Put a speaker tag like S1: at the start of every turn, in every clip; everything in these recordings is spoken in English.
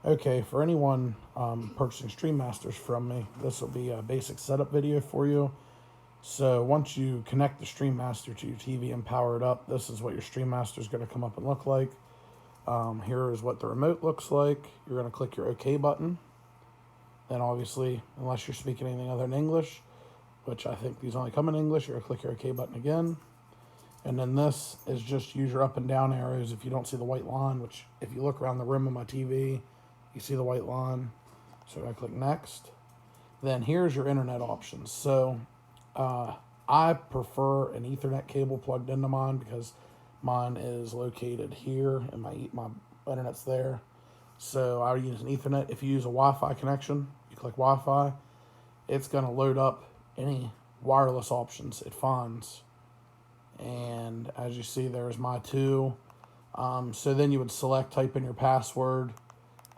S1: Okay, for anyone purchasing Streamasters from me, this will be a basic setup video for you. So once you connect the Streammaster to your TV and power it up, this is what your Streammaster is going to come up and look like. Here is what the remote looks like. You're going to click your OK button. Then obviously, unless you're speaking anything other than English, which I think these only come in English, you're going to click your OK button again. And then this is just use your up and down arrows if you don't see the white line, which if you look around the rim of my TV, you see the white line. So I click next. Then here's your internet options. So I prefer an Ethernet cable plugged into mine because mine is located here and my internet's there. So I would use an Ethernet. If you use a Wi-Fi connection, you click Wi-Fi, it's going to load up any wireless options it finds. And as you see, there's my two. So then you would type in your password,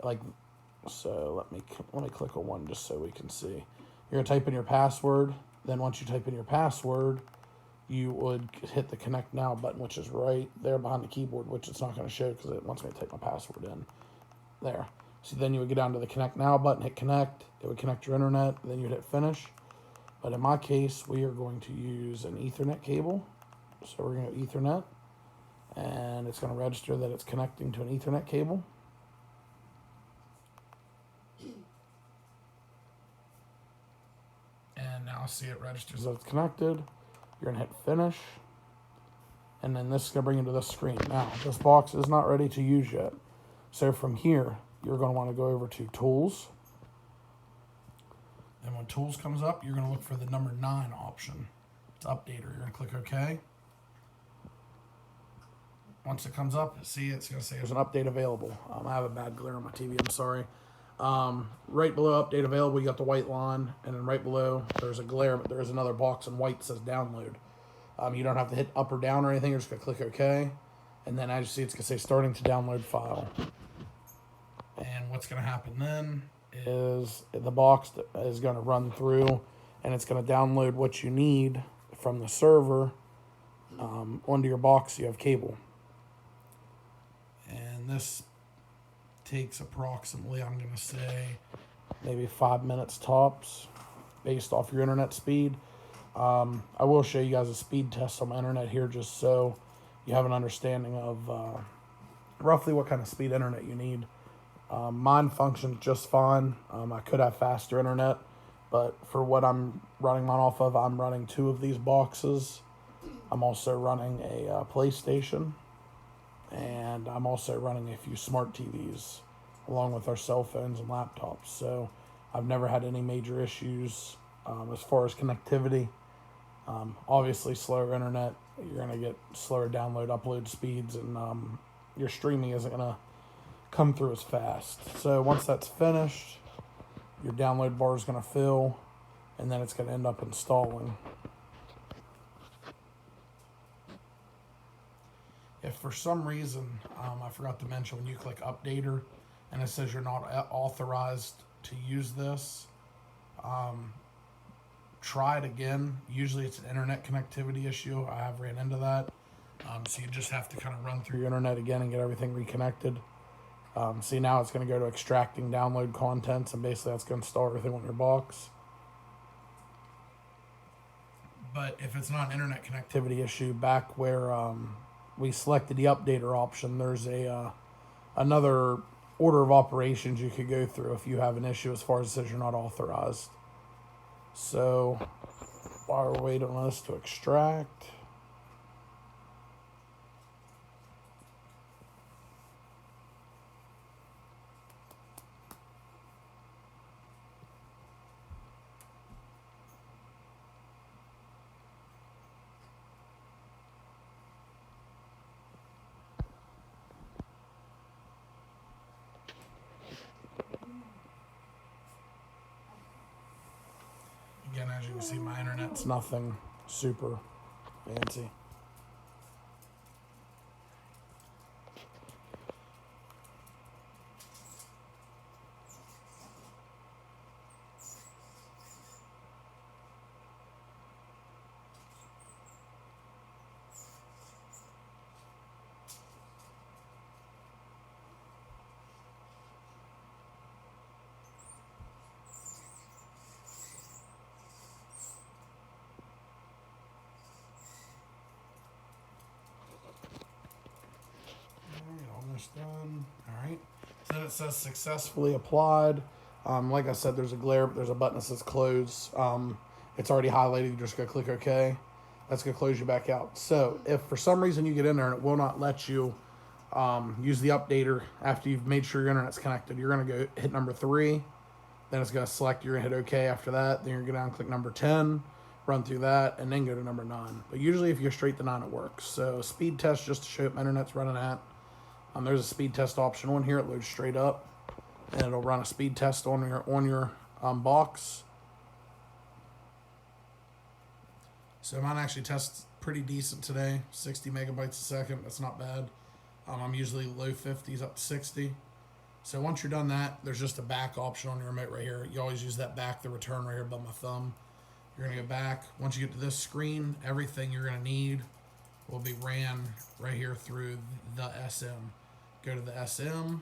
S1: like so. Let me click on one just so we can see. You're gonna type in your password. Then once you type in your password, you would hit the connect now button, which is right there behind the keyboard, which it's not going to show because it wants me to type my password in. There. So then you would get down to the connect now button, hit connect. It would connect your internet. Then you'd hit finish. But in my case, we are going to use an Ethernet cable. So we're going to go Ethernet, and it's going to register that it's connecting to an Ethernet cable. And now see it registers that it's connected. You're going to hit finish, and then this is going to bring you to this screen. Now, this box is not ready to use yet. So from here, you're going to want to go over to Tools. And when Tools comes up, you're going to look for the number 9 option. It's Updater. You're going to click OK. Once it comes up, see it's going to say there's an update available. I have a bad glare on my TV, I'm sorry. Right below update available, you got the white line, and then right below there's a glare, but there's another box in white that says download. You don't have to hit up or down or anything, you're just going to click OK. And then as you see, it's going to say starting to download file. And what's going to happen then is the box is going to run through, and it's going to download what you need from the server onto your box. You have cable. And this takes approximately, I'm going to say, maybe 5 minutes tops based off your internet speed. I will show you guys a speed test on my internet here just so you have an understanding of roughly what kind of speed internet you need. Mine functions just fine. I could have faster internet, but for what I'm running mine off of, I'm running 2 of these boxes. I'm also running a PlayStation. And I'm also running a few smart TVs along with our cell phones and laptops. So I've never had any major issues as far as connectivity. Obviously, slower internet, you're going to get slower download, upload speeds, and your streaming isn't going to come through as fast. So once that's finished, your download bar is going to fill, and then it's going to end up installing. If for some reason, I forgot to mention, when you click Updater and it says you're not authorized to use this, try it again. Usually it's an internet connectivity issue. I have ran into that. So you just have to kind of run through your internet again and get everything reconnected. See, now it's going to go to extracting download contents, and basically that's going to install everything on your box. But if it's not an internet connectivity issue, back where we selected the updater option, there's another order of operations you could go through if you have an issue as far as it says you're not authorized. So while we're waiting on this to extract, again, as you can see, my internet's nothing super fancy. almost done. All right. So then it says successfully applied. Like I said, there's a button that says close. It's already highlighted. You just go click OK. That's going to close you back out. So if for some reason you get in there and it will not let you use the updater after you've made sure your internet's connected, you're going to go hit number 3. Then it's going to select, you're going to hit OK after that. Then you're going to go down and click number 10, run through that, and then go to number 9. But usually if you go straight to 9, it works. So speed test just to show what my internet's running at. There's a speed test option on here. It loads straight up, and it'll run a speed test on your box. So mine actually tests pretty decent today, 60 megabytes a second. That's not bad. I'm usually low 50s up to 60. So once you're done that, there's just a back option on your remote right here. You always use that back, the return right here above my thumb. You're going to go back. Once you get to this screen, everything you're going to need will be ran right here through the SM. Go to the SM.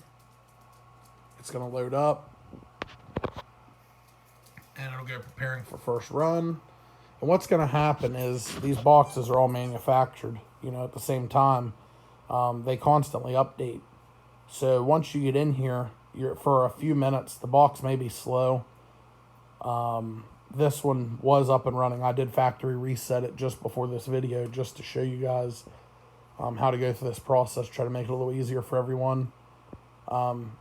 S1: It's going to load up. And it'll go preparing for first run. And what's going to happen is these boxes are all manufactured, at the same time. They constantly update. So once you get in here, for a few minutes, the box may be slow. This one was up and running. I did factory reset it just before this video just to show you guys how to go through this process, try to make it a little easier for everyone.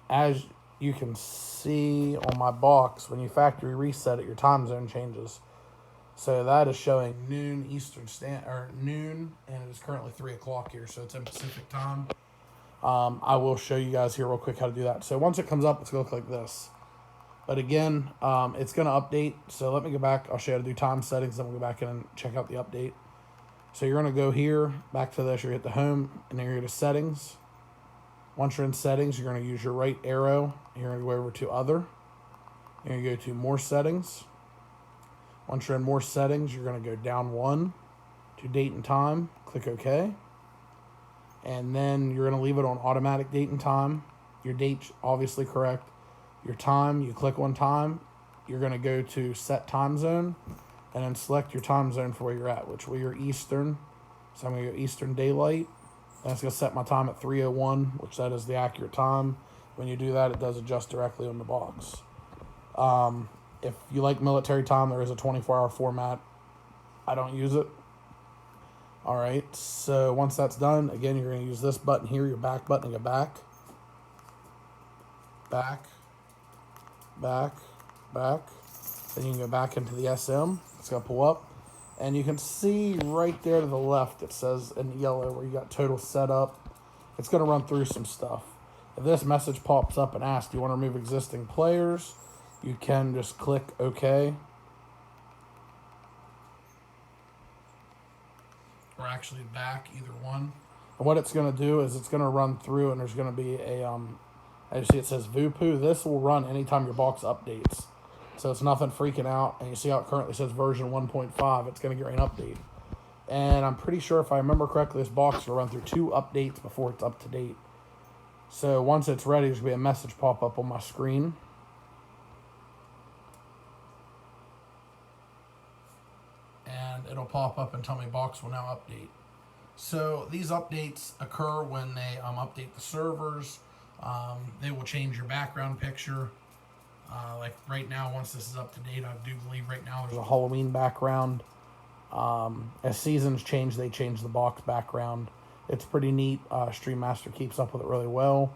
S1: As you can see on my box, when you factory reset it, your time zone changes. So that is showing noon Eastern noon, and it is currently 3 o'clock here, so it's in Pacific time. I will show you guys here real quick how to do that. So once it comes up, it's going to look like this. But again, it's going to update. So let me go back. I'll show you how to do time settings. Then we'll go back in and check out the update. So you're going to go here, back to this. You're going to hit the home, and then you're going to settings. Once you're in settings, you're going to use your right arrow. You're going to go over to other. You're going to go to more settings. Once you're in more settings, you're going to go down 1 to date and time. Click OK. And then you're going to leave it on automatic date and time. Your date's obviously correct. Your time, you click on time. You're going to go to set time zone and then select your time zone for where you're at, which you're Eastern. So I'm going to go Eastern Daylight. And it's going to set my time at 3:01, which that is the accurate time. When you do that, it does adjust directly on the box. If you like military time, there is a 24-hour format. I don't use it. All right, so once that's done, again, you're going to use this button here, your back button, and go back, back, back, back. Then you can go back into the SM. It's going to pull up. And you can see right there to the left, it says in yellow where you got total setup. It's going to run through some stuff. If this message pops up and asks, do you want to remove existing players? You can just click OK. Or actually back, either one. And what it's going to do is it's going to run through, and there's going to be a, as you see it says VUPU. This will run anytime your box updates. So it's nothing freaking out. And you see how it currently says version 1.5. It's going to get an update. And I'm pretty sure if I remember correctly, this box will run through 2 updates before it's up to date. So once it's ready, there's going to be a message pop up on my screen. It'll pop up and tell me box will now update. So these updates occur when they update the servers. They will change your background picture. Like right now, once this is up to date, I do believe right now there's a Halloween background. As seasons change, they change the box background. It's pretty neat. Streamaster keeps up with it really well.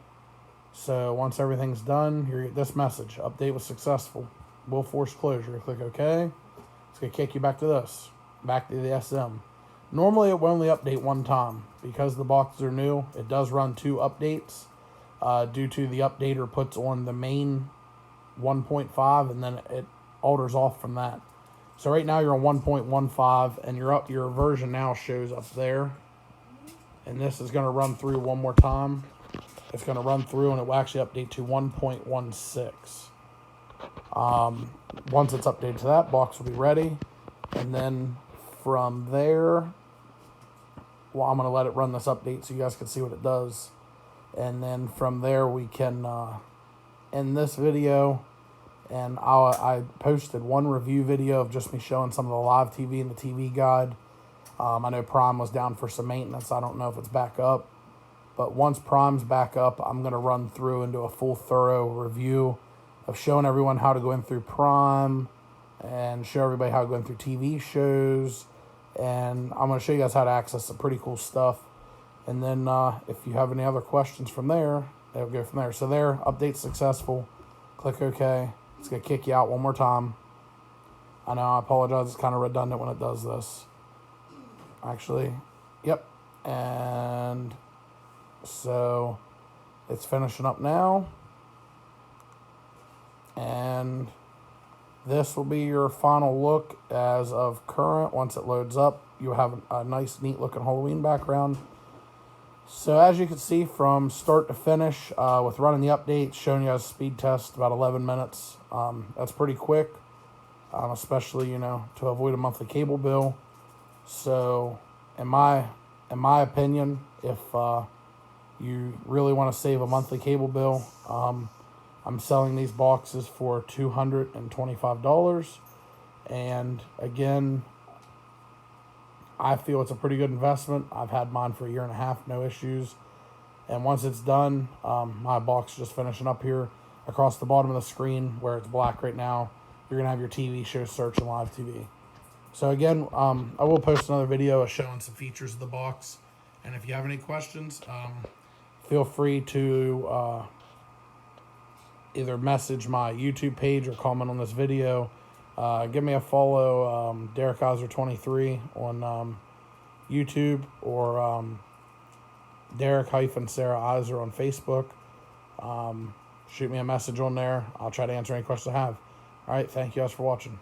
S1: So once everything's done, you get this message. Update was successful. Will force closure. Click OK. It's going to kick you back to this. Back to the SM. Normally it will only update one time. Because the boxes are new, it does run 2 updates. Due to the updater puts on the main 1.5 and then it alters off from that. So right now you're on 1.15 and your version now shows up there. And this is going to run through one more time. It's going to run through and it will actually update to 1.16. Once it's updated to that, box will be ready. And then from there, well, I'm going to let it run this update so you guys can see what it does. And then from there, we can end this video. And I posted one review video of just me showing some of the live TV and the TV guide. I know Prime was down for some maintenance. I don't know if it's back up. But once Prime's back up, I'm going to run through and do a full thorough review of showing everyone how to go in through Prime and show everybody how to go in through TV shows. And I'm going to show you guys how to access some pretty cool stuff. And then if you have any other questions from there, it'll go from there. So there, update successful. Click OK. It's going to kick you out one more time. I know, I apologize. It's kind of redundant when it does this. Actually, yep. And so it's finishing up now. And this will be your final look as of current. Once it loads up, you have a nice, neat looking Halloween background. So as you can see from start to finish, with running the update, showing you guys speed test, about 11 minutes. That's pretty quick, especially, you know, to avoid a monthly cable bill. So in my opinion, if you really want to save a monthly cable bill, I'm selling these boxes for $225. And again, I feel it's a pretty good investment. I've had mine for a year and a half, no issues. And once it's done, my box is just finishing up here. Across the bottom of the screen where it's black right now, you're going to have your TV show search and live TV. So again, I will post another video showing some features of the box. And if you have any questions, feel free to either message my YouTube page or comment on this video. Give me a follow, Derek Eiser 23 on YouTube, or Derek-Sarah Eiser on Facebook. Shoot me a message on there. I'll try to answer any questions I have. All right, thank you guys for watching.